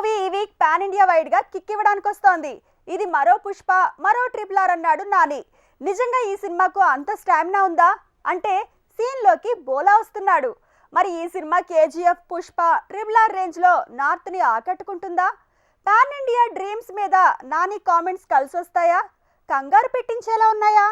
Movie ఈ week pan India wide గా kick ఇవ్వడానికి వస్తోంది. ఇది మరో పుష్ప, మరో RRR అన్నాడు నాని. నిజంగా ఈ సినిమాకు అంత స్టామినా ఉందా అంటే సీన్ లోకి బోలా వస్తున్నాడు. మరి ఈ cinema KGF, Pushpa, RRR range లో నార్త్ ని ఆకట్టుకుంటుందా? పాన్ ఇండియా డ్రీమ్స్ మీద నాని కామెంట్స్ కలిసి వస్తాయా? కంగారు పెట్టించేలా ఉన్నాయా?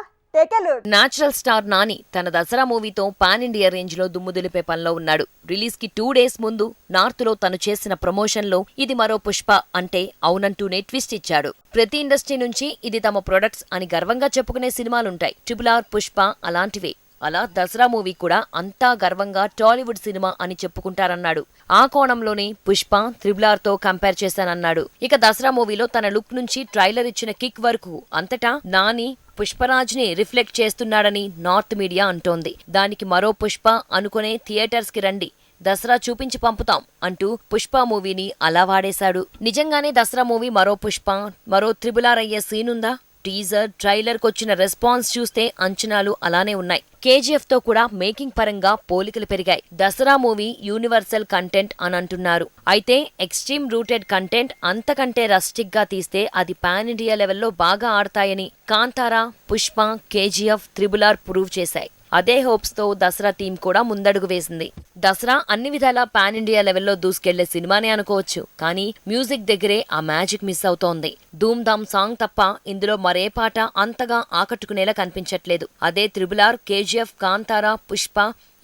నేచురల్ స్టార్ నాని తన దసరా మూవీతో పాన్ ఇండియా రేంజ్ లో దుమ్ము దులిపే పనిలో ఉన్నాడు. రిలీజ్ కి 2 days ముందు నార్త్ లో తను చేసిన ప్రమోషన్ లో ఇది మరో పుష్ప అంటే అవునంటూనే ట్విస్ట్ ఇచ్చాడు. ప్రతి ఇండస్ట్రీ నుంచి ఇది తమ ప్రొడక్ట్స్ అని గర్వంగా చెప్పుకునే సినిమాలుంటాయి. RRR, పుష్ప అలాంటివే. అలా దసరా మూవీ కూడా అంతా గర్వంగా టాలీవుడ్ సినిమా అని చెప్పుకుంటారన్నాడు. ఆ కోణంలోనే పుష్ప RRR తో కంపేర్ చేశానన్నాడు. ఇక దసరా మూవీలో తన లుక్ నుంచి ట్రైలర్ ఇచ్చిన కిక్ వరకు అంతటా నాని పుష్పరాజ్ ని రిఫ్లెక్ట్ చేస్తున్నాడని నార్త్ మీడియా అంటోంది. దానికి మరో పుష్ప అనుకునే థియేటర్స్ కి రండి, దసరా చూపించి పంపుతాం అంటూ పుష్ప మూవీని అలా వాడేశాడు. నిజంగానే దసరా మూవీ మరో పుష్ప, మరో RRR అయ్యే సీనుందా? టీజర్, ట్రైలర్ కొచ్చిన రెస్పాన్స్ చూస్తే అంచనాలు అలానే ఉన్నాయి. KGF తో కూడా మేకింగ్ పరంగా పోలికలు పెరిగాయి. దసరా మూవీ యూనివర్సల్ కంటెంట్ అని అంటున్నారు. అయితే ఎక్స్ట్రీమ్ రూటెడ్ కంటెంట్ అంతకంటే రస్టిక్ గా తీస్తే అది పాన్ ఇండియా లెవెల్లో బాగా ఆడతాయని Kantara, Pushpa, KGF, RRR prove చేశాయి. అదే హోప్స్ తో దసరా టీం కూడా ముందడుగు వేసింది. దసరా అన్ని విధాలా పాన్ ఇండియా లెవెల్లో దూసుకెళ్లే సినిమానే అనుకోవచ్చు. కానీ మ్యూజిక్ దగ్గరే ఆ మ్యాజిక్ మిస్ అవుతోంది. ధూమ్ ధామ్ సాంగ్ తప్ప ఇందులో మరే పాట అంతగా ఆకట్టుకునేలా కనిపించట్లేదు. అదే RRR, KGF, కాంతారా, పుష్ప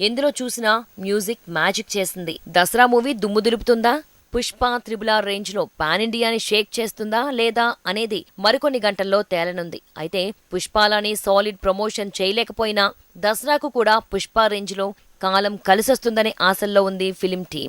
ఎందులో చూసినా మ్యూజిక్ మ్యాజిక్ చేసింది. దసరా మూవీ దుమ్ము దులుపుతుందా? పుష్ప RRR రేంజ్ లో పాన్ ఇండియాని షేక్ చేస్తుందా లేదా అనేది మరికొన్ని గంటల్లో తేలనుంది. అయితే పుష్పాలని సాలిడ్ ప్రమోషన్ చేయలేకపోయినా దసరాకు కూడా పుష్ప రేంజ్ లో కాలం కలిసొస్తుందనే ఆశల్లో ఉంది ఫిలిం టీం.